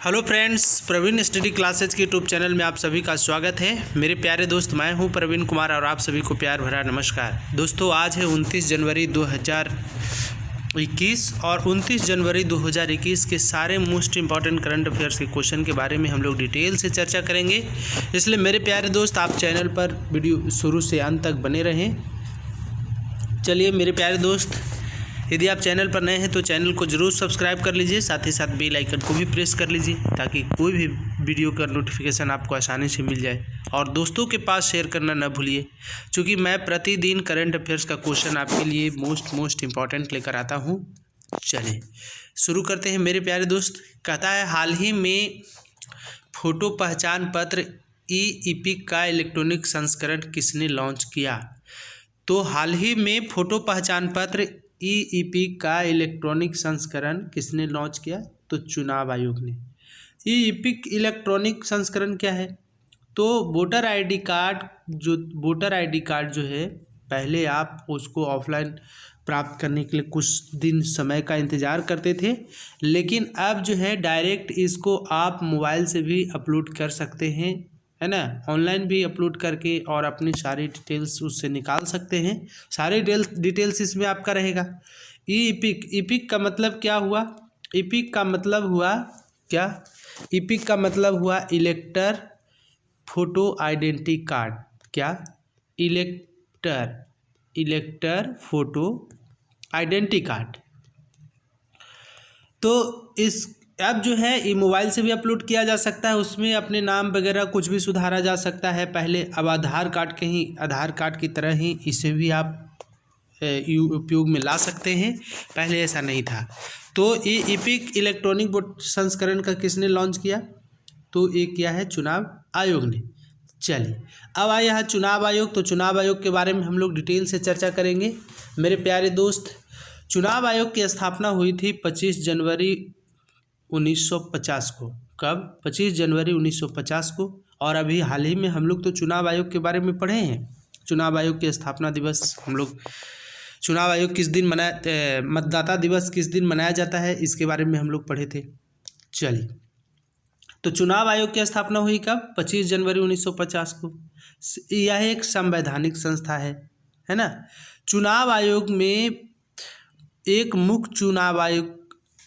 Hello friends, Praveen study classes के YouTube channel में आप सभी का स्वागत है। मेरे प्यारे दोस्त, मैं हूं प्रवीण कुमार और आप सभी को प्यार भरा नमस्कार। दोस्तों, आज है 29 जनवरी 2021 और 29 जनवरी 2021 के सारे मोस्ट इंपॉर्टेंट करंट अफेयर्स के क्वेश्चन के बारे में हम लोग डिटेल से चर्चा करेंगे। इसलिए मेरे प्यारे दोस्त, आप चैनल पर वीडियो शुरू से अंत तक बने रहें। चलिए मेरे प्यारे दोस्त, यदि आप चैनल पर नए हैं तो चैनल को जरूर सब्सक्राब कर लीजिए, साथ ही साथ बेल आइकन को भी प्रेस कर लीजिए ताकि कोई भी वीडियो का नोटिफिकेशन आपको आसानी से मिल जाए। और दोस्तों के पास शेयर करना न भूलिए, क्योंकि मैं प्रतिदिन करंट अफेयर्स का क्वेश्चन आपके लिए मोस्ट इम्पॉर्टेंट लेकर आता हूँ। चलिए शुरू करते हैं मेरे प्यारे दोस्त। कहता है, हाल ही में फोटो पहचान पत्र ई-इपिक का इलेक्ट्रॉनिक संस्करण किसने लॉन्च किया? तो हाल ही में फोटो पहचान पत्र ई-इपिक का इलेक्ट्रॉनिक संस्करण किसने लॉन्च किया? तो चुनाव आयोग ने। ई-इपिक इलेक्ट्रॉनिक संस्करण क्या है? तो वोटर आईडी कार्ड जो है, पहले आप उसको ऑफलाइन प्राप्त करने के लिए कुछ दिन समय का इंतज़ार करते थे, लेकिन अब जो है डायरेक्ट इसको आप मोबाइल से भी अपलोड कर सकते हैं, है ना। ऑनलाइन भी अपलोड करके और अपनी सारी डिटेल्स उससे निकाल सकते हैं। सारे डिटेल्स इसमें आपका रहेगा। इपिक का मतलब क्या हुआ? इपिक का मतलब हुआ क्या? इपिक का मतलब हुआ इलेक्टर फोटो आइडेंटिटी कार्ड। क्या? Elector photo identity card. तो इस अब जो है ये मोबाइल से भी अपलोड किया जा सकता है, उसमें अपने नाम वगैरह कुछ भी सुधारा जा सकता है पहले। अब आधार कार्ड की तरह ही इसे भी आप उपयोग में ला सकते हैं, पहले ऐसा नहीं था। तो ये इपिक इलेक्ट्रॉनिक संस्करण का किसने लॉन्च किया? तो ये किया है चुनाव आयोग ने। चलिए अब आया है चुनाव आयोग। तो चुनाव आयोग के बारे में हम लोग डिटेल से चर्चा करेंगे मेरे प्यारे दोस्त। चुनाव आयोग की स्थापना हुई थी 25 जनवरी 1950 को। कब? 25 जनवरी 1950 को। और अभी हाल ही में हम लोग तो चुनाव आयोग के बारे में पढ़े हैं। चुनाव आयोग के स्थापना दिवस हम लोग, चुनाव आयोग किस दिन मतदाता दिवस किस दिन मनाया जाता है, इसके बारे में हम लोग पढ़े थे। चलिए, तो चुनाव आयोग की स्थापना हुई कब? 25 जनवरी 1950 को। यह एक संवैधानिक संस्था है ना। चुनाव आयोग में एक मुख्य चुनाव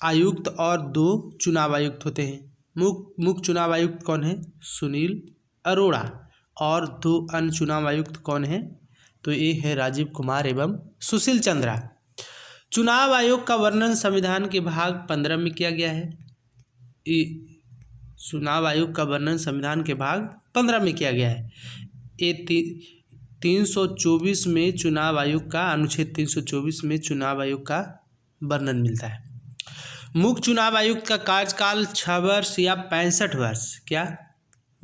आयुक्त और 2 चुनाव आयुक्त होते हैं। मुख्य चुनाव आयुक्त कौन है? सुनील अरोड़ा। और 2 अन्य चुनाव आयुक्त कौन है? तो ये है राजीव कुमार एवं सुशील चंद्रा। चुनाव आयोग का वर्णन संविधान के भाग 15 में किया गया है। चुनाव आयोग का वर्णन संविधान के भाग 15 में किया गया है। ये 324 में चुनाव आयोग का, अनुच्छेद 324 में चुनाव आयोग का वर्णन मिलता है। मुख्य चुनाव आयुक्त का कार्यकाल 6 वर्ष या 65 वर्ष। क्या?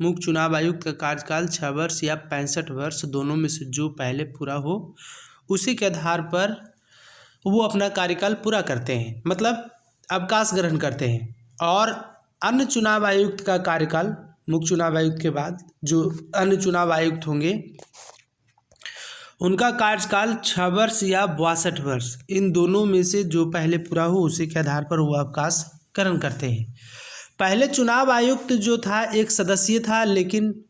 मुख्य चुनाव आयुक्त का कार्यकाल 6 वर्ष या 65 वर्ष, दोनों में से जो पहले पूरा हो उसी के आधार पर वो अपना कार्यकाल पूरा करते हैं, मतलब अवकाश ग्रहण करते हैं। और अन्य चुनाव आयुक्त का कार्यकाल, मुख्य चुनाव आयुक्त के बाद जो अन्य चुनाव आयुक्त होंगे उनका कार्यकाल 6 वर्ष या 62 वर्ष, इन दोनों में से जो पहले पूरा हो उसी के आधार पर वो अवकाश ग्रहण करते हैं। पहले चुनाव आयुक्त जो था 1 सदस्यीय था, लेकिन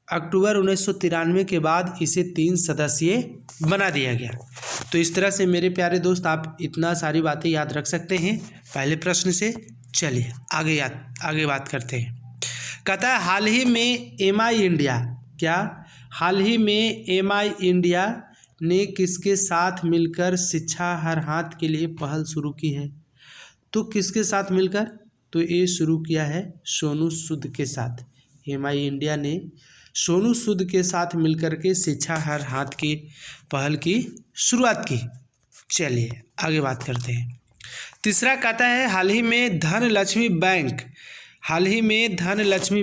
अक्टूबर 1993 के बाद इसे 3 सदस्यीय बना दिया गया। तो इस तरह से मेरे प्यारे दोस्त आप इतना सारी बातें याद रख सकते हैं पहले प्रश्न से। चलिए आगे बात करते हैं। कहता है, हाल ही में एमआई इंडिया, क्या? हाल ही में एमआई इंडिया ने किसके साथ मिलकर शिक्षा हर हाथ के लिए पहल शुरू की है? तो किसके साथ मिलकर? तो ये शुरू किया है सोनू सूद के साथ। एमआई इंडिया ने सोनू सूद के साथ मिलकर के शिक्षा हर हाथ की पहल की शुरुआत की। चलिए आगे बात करते हैं। तीसरा कहता है, हाल ही में धनलक्ष्मी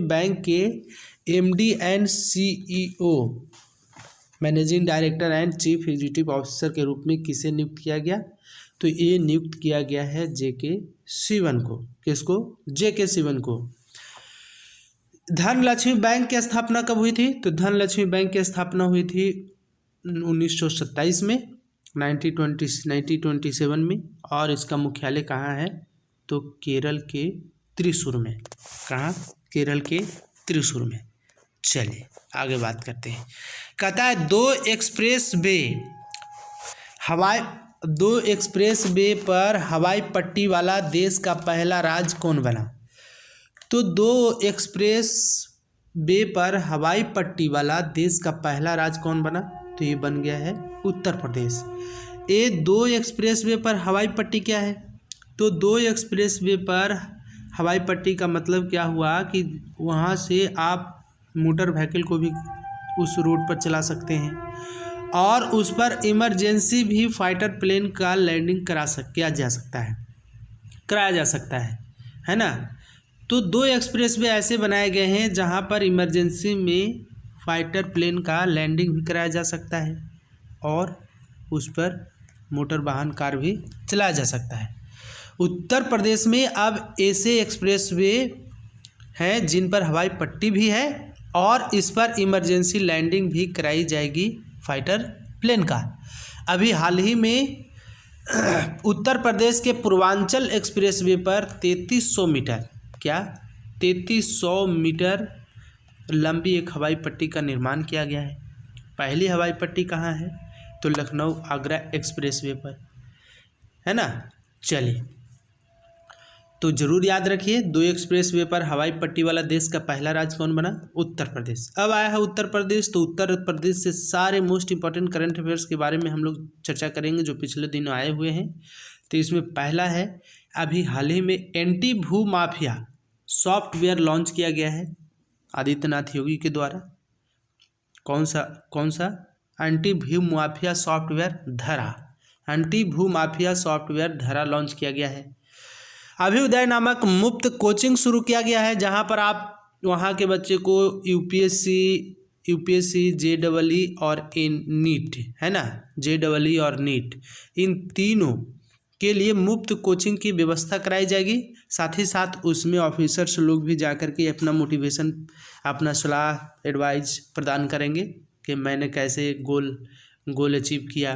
बैंक के MD and CEO, managing director and chief executive officer के रूप में किसे नियुक्त किया गया? तो ये नियुक्त किया गया है जेके सिवन को। किसको? जेके सिवन को। धनलक्ष्मी बैंक की स्थापना कब हुई थी? तो धनलक्ष्मी बैंक की स्थापना हुई थी 1927 में, 1927 में। और इसका मुख्यालय कहाँ है? तो केरल के त्रिशूर में। कहाँ? केरल के त्रिशूर में। चलिए आगे बात करते हैं। कहता है दो एक्सप्रेस वे पर हवाई पट्टी वाला देश का पहला राज्य कौन बना? तो 2 एक्सप्रेस वे पर हवाई पट्टी वाला देश का पहला राज्य कौन बना? तो ये बन गया है उत्तर प्रदेश। ये 2 एक्सप्रेस वे पर हवाई पट्टी क्या है? तो 2 एक्सप्रेस वे पर हवाई पट्टी का मतलब क्या हुआ कि वहाँ से आप मोटर व्हीकल को भी उस रोड पर चला सकते हैं और उस पर इमरजेंसी भी फाइटर प्लेन का लैंडिंग कराया जा सकता है ना। तो 2 एक्सप्रेस वे ऐसे बनाए गए हैं जहाँ पर इमरजेंसी में फाइटर प्लेन का लैंडिंग भी कराया जा सकता है और उस पर मोटर वाहन कार भी चलाया जा सकता है। उत्तर प्रदेश में अब ऐसे एक्सप्रेस वे हैं जिन पर हवाई पट्टी भी है और इस पर इमरजेंसी लैंडिंग भी कराई जाएगी फाइटर प्लेन का। अभी हाल ही में उत्तर प्रदेश के पूर्वांचल एक्सप्रेस वे पर 3300 मीटर 3300 मीटर लंबी एक हवाई पट्टी का निर्माण किया गया है। पहली हवाई पट्टी कहाँ है? तो लखनऊ आगरा एक्सप्रेस वे पर, है ना। चलिए तो ज़रूर याद रखिए 2 एक्सप्रेस वे पर हवाई पट्टी वाला देश का पहला राज्य कौन बना? उत्तर प्रदेश। अब आया है उत्तर प्रदेश, तो उत्तर प्रदेश से सारे मोस्ट इंपॉर्टेंट करंट अफेयर्स के बारे में हम लोग चर्चा करेंगे जो पिछले दिन आए हुए हैं। तो इसमें पहला है, अभी हाल ही में एंटी भू माफिया सॉफ्टवेयर लॉन्च किया गया है आदित्यनाथ योगी के द्वारा। कौन सा? एंटी भू माफिया सॉफ्टवेयर धरा। एंटी भू माफिया सॉफ्टवेयर धरा लॉन्च किया गया है। अभ्युदय नामक मुफ्त कोचिंग शुरू किया गया है जहां पर आप वहां के बच्चे को यूपीएससी जेईई और नीट, है ना, जेईई और नीट, इन तीनों के लिए मुफ्त कोचिंग की व्यवस्था कराई जाएगी। साथ ही साथ उसमें ऑफिसर्स लोग भी जाकर के अपना मोटिवेशन, अपना सलाह एडवाइस प्रदान करेंगे कि मैंने कैसे गोल अचीव किया।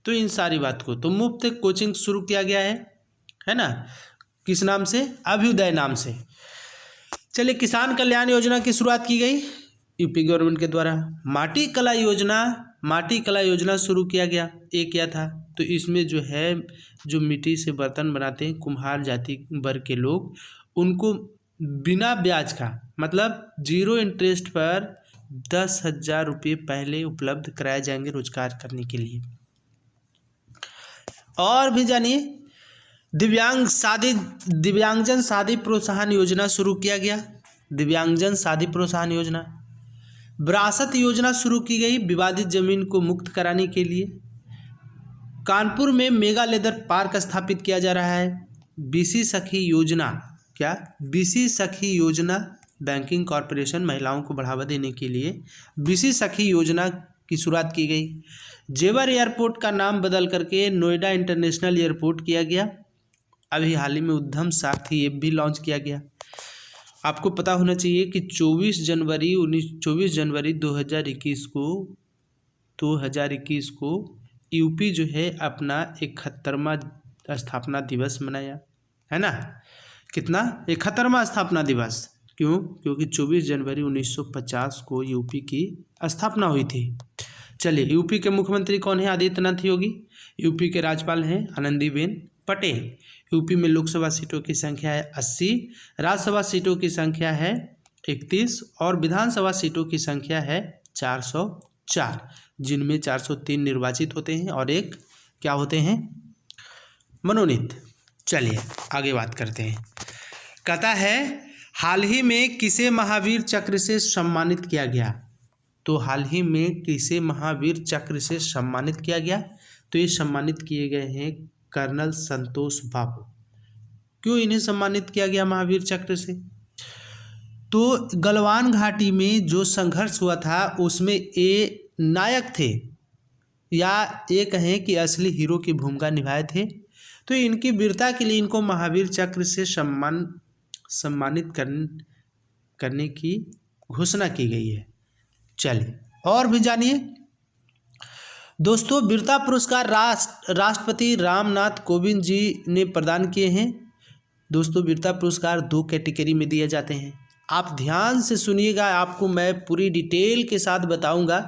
तो इन सारी बात को तो मुफ्त कोचिंग शुरू किया गया है ना। किस नाम से? अभ्युदय नाम से। चलिए किसान कल्याण योजना की शुरुआत की गई यूपी गवर्नमेंट के द्वारा। माटी कला योजना शुरू किया गया। ये क्या था? तो इसमें जो है जो मिट्टी से बर्तन बनाते हैं कुम्हार जाति वर्ग के लोग, उनको बिना ब्याज का मतलब 0 इंटरेस्ट पर 10,000 रुपये पहले उपलब्ध कराए जाएंगे रोजगार करने के लिए। और भी जानिए दिव्यांगजन शादी प्रोत्साहन योजना शुरू किया गया। दिव्यांगजन शादी प्रोत्साहन योजना। विरासत योजना शुरू की गई विवादित जमीन को मुक्त कराने के लिए। कानपुर में मेगा लेदर पार्क स्थापित किया जा रहा है। बीसी सखी योजना बैंकिंग कॉरपोरेशन महिलाओं को बढ़ावा देने के लिए बीसी सखी योजना की शुरुआत की गई। जेवर एयरपोर्ट का नाम बदल करके नोएडा इंटरनेशनल एयरपोर्ट किया गया। अभी हाल ही में उद्यम सारथी ऐप भी लॉन्च किया गया। आपको पता होना चाहिए कि 24 जनवरी 2021 को यूपी जो है अपना 71वां स्थापना दिवस मनाया, है ना। कितना? 71वां स्थापना दिवस। क्यों? क्योंकि 24 जनवरी 1950 को यूपी की स्थापना हुई थी। चलिए यूपी के मुख्यमंत्री कौन है? आदित्यनाथ योगी। यूपी के राज्यपाल हैं आनंदीबेन पटेल। यूपी में लोकसभा सीटों की संख्या है 80, राज्यसभा सीटों की संख्या है 31 और विधानसभा सीटों की संख्या है 404, जिनमें 403 निर्वाचित होते हैं और 1 क्या होते हैं? मनोनीत। चलिए आगे बात करते हैं। कहता है हाल ही में किसे महावीर चक्र से सम्मानित किया गया? तो हाल ही में किसे महावीर चक्र से सम्मानित किया गया? तो ये सम्मानित किए गए हैं कर्नल संतोष बाबू। क्यों इन्हें सम्मानित किया गया महावीर चक्र से? तो गलवान घाटी में जो संघर्ष हुआ था उसमें ये नायक थे, या ये कहें कि असली हीरो की भूमिका निभाए थे। तो इनकी वीरता के लिए इनको महावीर चक्र से सम्मानित करने की घोषणा की गई है। चलिए और भी जानिए दोस्तों। वीरता पुरस्कार राष्ट्रपति रामनाथ कोविंद जी ने प्रदान किए हैं। दोस्तों वीरता पुरस्कार 2 कैटेगरी में दिए जाते हैं। आप ध्यान से सुनिएगा, आपको मैं पूरी डिटेल के साथ बताऊंगा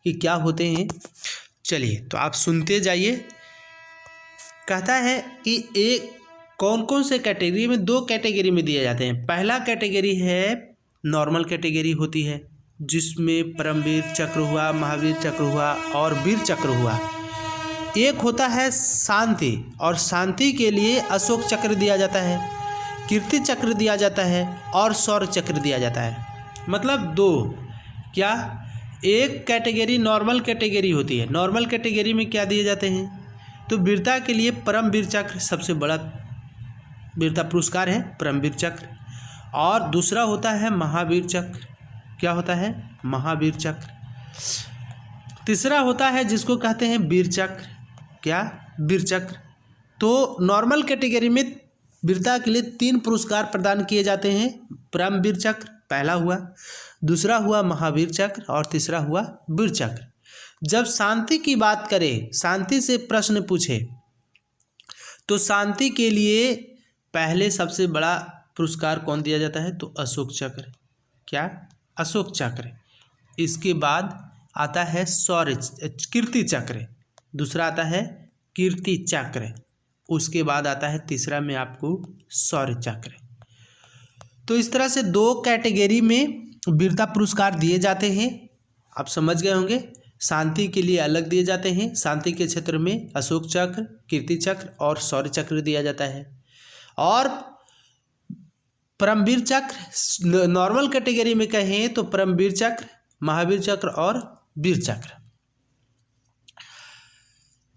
कि क्या होते हैं। चलिए तो आप सुनते जाइए। कहता है कि एक कौन कौन से कैटेगरी में, 2 कैटेगरी में दिए जाते हैं। पहला कैटेगरी है नॉर्मल कैटेगरी होती है, जिसमें परमवीर चक्र हुआ, महावीर चक्र हुआ और वीर चक्र हुआ। एक होता है शांति, और शांति के लिए अशोक चक्र दिया जाता है, कीर्ति चक्र दिया जाता है और शौर्य चक्र दिया जाता है। मतलब 2 क्या, एक कैटेगरी नॉर्मल कैटेगरी होती है। नॉर्मल कैटेगरी में क्या दिए जाते हैं, तो वीरता के लिए परमवीर चक्र सबसे बड़ा वीरता पुरस्कार है, परमवीर चक्र। और दूसरा होता है महावीर चक्र। क्या होता है, महावीर चक्र। तीसरा होता है जिसको कहते हैं वीर चक्र। क्या, वीर चक्र। तो नॉर्मल कैटेगरी में वीरता के लिए 3 पुरस्कार प्रदान किए जाते हैं। परमवीर चक्र पहला हुआ, दूसरा हुआ महावीर चक्र और तीसरा हुआ वीर चक्र। जब शांति की बात करें, शांति से प्रश्न पूछे, तो शांति के लिए पहले सबसे बड़ा पुरस्कार कौन दिया जाता है, तो अशोक चक्र। क्या, अशोक चक्र। इसके बाद आता है शौर्य कीर्ति चक्र, दूसरा आता है कीर्ति चक्र, उसके बाद आता है तीसरा में आपको शौर्य चक्र। तो इस तरह से 2 कैटेगरी में वीरता पुरस्कार दिए जाते हैं। आप समझ गए होंगे। शांति के लिए अलग दिए जाते हैं, शांति के क्षेत्र में अशोक चक्र, कीर्ति चक्र और शौर्य चक्र दिया जाता है। और परमवीर चक्र नॉर्मल कैटेगरी में कहें तो परमवीर चक्र, महावीर चक्र और वीर चक्र।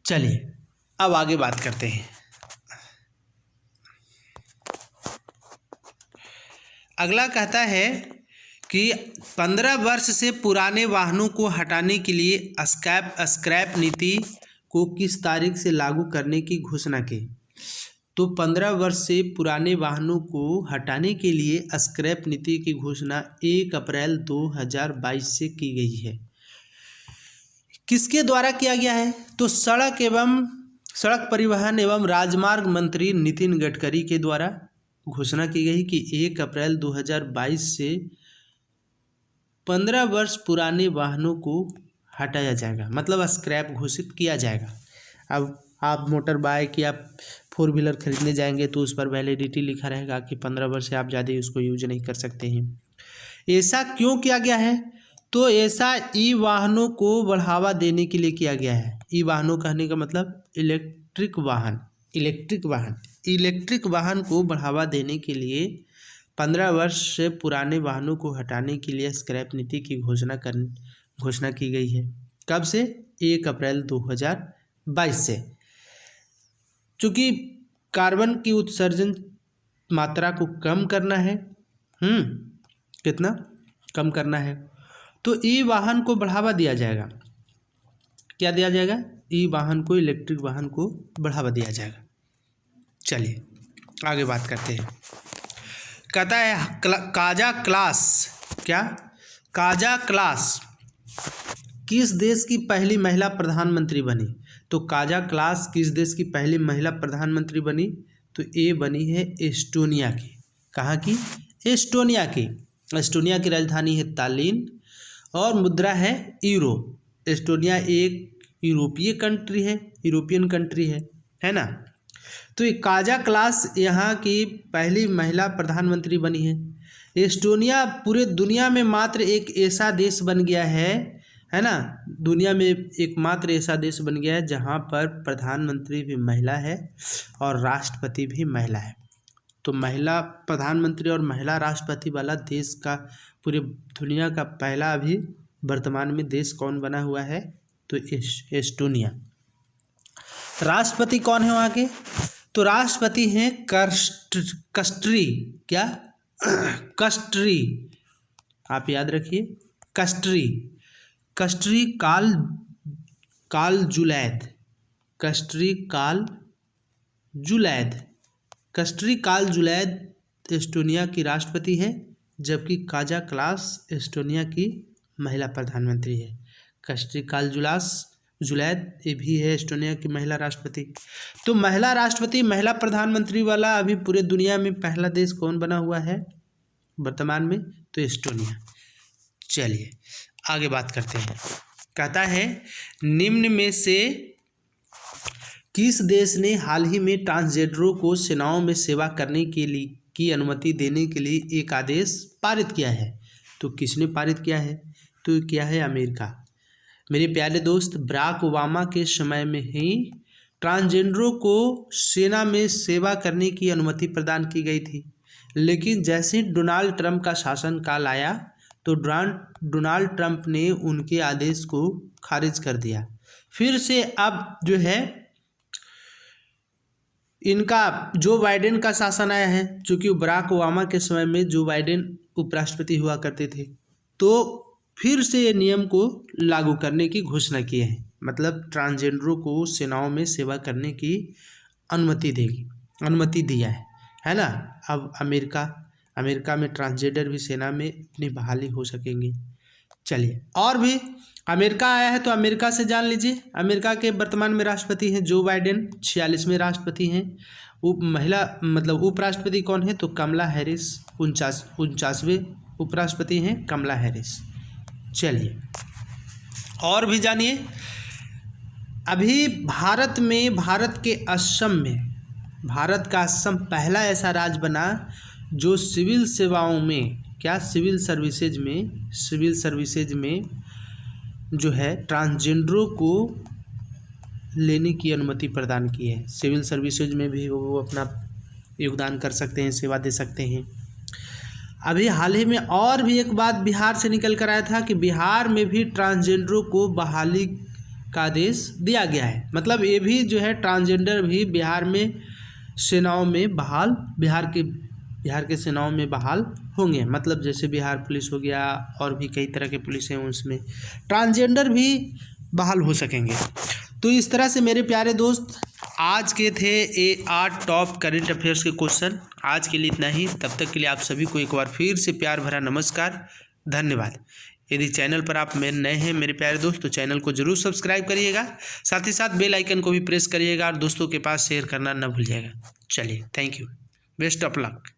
चलिए अब आगे बात करते हैं। अगला कहता है कि 15 वर्ष से पुराने वाहनों को हटाने के लिए स्क्रैप नीति को किस तारीख से लागू करने की घोषणा की। तो 15 वर्ष से पुराने वाहनों को हटाने के लिए स्क्रैप नीति की घोषणा 1 अप्रैल 2022 से की गई है। किसके द्वारा किया गया है, तो सड़क परिवहन एवं राजमार्ग मंत्री नितिन गडकरी के द्वारा घोषणा की गई कि 1 अप्रैल 2022 से 15 वर्ष पुराने वाहनों को हटाया जाएगा, मतलब स्क्रैप घोषित किया जाएगा। अब आप मोटर बाइक या 4 व्हीलर खरीदने जाएंगे तो उस पर वैलिडिटी लिखा रहेगा कि 15 वर्ष से आप ज़्यादा उसको यूज नहीं कर सकते हैं। ऐसा क्यों किया गया है, तो ऐसा ई वाहनों को बढ़ावा देने के लिए किया गया है। ई वाहनों कहने का मतलब इलेक्ट्रिक वाहन को बढ़ावा देने के लिए 15 वर्ष से पुराने वाहनों को हटाने के लिए स्क्रैप नीति की घोषणा की गई है। कब से, 1 अप्रैल 2022 से। चूँकि कार्बन की उत्सर्जन मात्रा को कम करना है, कितना कम करना है, तो ई वाहन को बढ़ावा दिया जाएगा। क्या दिया जाएगा, ई वाहन को, इलेक्ट्रिक वाहन को बढ़ावा दिया जाएगा। चलिए आगे बात करते हैं। कहता है काजा क्लास, क्या, काजा क्लास किस देश की पहली महिला प्रधानमंत्री बनी। तो काजा क्लास किस देश की पहली महिला प्रधानमंत्री बनी, तो ये बनी है एस्टोनिया की। कहाँ की, एस्टोनिया की। एस्टोनिया की राजधानी है तालिन और मुद्रा है यूरो। एस्टोनिया एक यूरोपियन कंट्री है ना। तो ये काजा क्लास यहाँ की पहली महिला प्रधानमंत्री बनी है। एस्टोनिया पूरे दुनिया में मात्र एक ऐसा देश बन गया है ना, दुनिया में एकमात्र ऐसा देश बन गया है जहाँ पर प्रधानमंत्री भी महिला है और राष्ट्रपति भी महिला है। तो महिला प्रधानमंत्री और महिला राष्ट्रपति वाला देश का पूरे दुनिया का पहला अभी वर्तमान में देश कौन बना हुआ है, तो एस्टोनिया। राष्ट्रपति कौन है वहाँ के, तो राष्ट्रपति हैं कस्ट्री। क्या, कस्ट्री, आप याद रखिए, कस्ट्री काल जुलैद एस्टोनिया की राष्ट्रपति है, जबकि काजा क्लास एस्टोनिया की महिला प्रधानमंत्री है। कस्ट्री कालजुलास जुलैद, ये भी है एस्टोनिया की महिला राष्ट्रपति। तो महिला राष्ट्रपति, महिला प्रधानमंत्री वाला अभी पूरे दुनिया में पहला देश कौन बना हुआ है वर्तमान में? तो एस्टोनिया। चलिए आगे बात करते हैं। कहता है निम्न में से किस देश ने हाल ही में ट्रांसजेंडरों को सेनाओं में सेवा करने के लिए की अनुमति देने के लिए एक आदेश पारित किया है? तो किसने पारित किया है? तो क्या है? अमेरिका। मेरे प्यारे दोस्त, बराक ओबामा के समय में ही ट्रांसजेंडरों को सेना में सेवा करने की अनुमति प्रदान की गई थी, लेकिन जैसे ही डोनाल्ड ट्रंप का शासनकाल आया तो डोनाल्ड ट्रंप ने उनके आदेश को खारिज कर दिया। फिर से अब जो है इनका जो बाइडेन का शासन आया है, चूँकि बराक ओबामा के समय में जो बाइडेन उपराष्ट्रपति हुआ करते थे, तो फिर से ये नियम को लागू करने की घोषणा की है। मतलब ट्रांसजेंडरों को सेनाओं में सेवा करने की अनुमति दिया है ना। अब अमेरिका में ट्रांसजेंडर भी सेना में अपनी बहाली हो सकेंगे। चलिए, और भी अमेरिका आया है तो अमेरिका से जान लीजिए। अमेरिका के वर्तमान में राष्ट्रपति हैं जो बाइडेन, 46वें राष्ट्रपति हैं। महिला मतलब उपराष्ट्रपति कौन है? तो कमला हैरिस, 49वें उपराष्ट्रपति हैं कमला हैरिस। चलिए और भी जानिए। अभी भारत के असम में, भारत का असम पहला ऐसा राज्य बना जो सिविल सेवाओं में, क्या सिविल सर्विसेज में जो है ट्रांसजेंडरों को लेने की अनुमति प्रदान की है। सिविल सर्विसेज में भी वो अपना योगदान कर सकते हैं, सेवा दे सकते हैं। अभी हाल ही में और भी एक बात बिहार से निकल कर आया था कि बिहार में भी ट्रांसजेंडरों को बहाली का आदेश दिया गया है। मतलब ये भी जो है ट्रांसजेंडर भी बिहार में सेनाओं में बहाल, बिहार के सेनाओं में बहाल होंगे। मतलब जैसे बिहार पुलिस हो गया और भी कई तरह के पुलिस हैं, उसमें ट्रांसजेंडर भी बहाल हो सकेंगे। तो इस तरह से मेरे प्यारे दोस्त आज के थे ये 8 टॉप करंट अफेयर्स के क्वेश्चन। आज के लिए इतना ही। तब तक के लिए आप सभी को एक बार फिर से प्यार भरा नमस्कार, धन्यवाद। यदि चैनल पर आप नए हैं मेरे प्यारे दोस्त तो चैनल को जरूर सब्सक्राइब करिएगा, साथ ही साथ बेल आइकन को भी प्रेस करिएगा और दोस्तों के पास शेयर करना न भूलिएगा। चलिए, thank you, best of luck.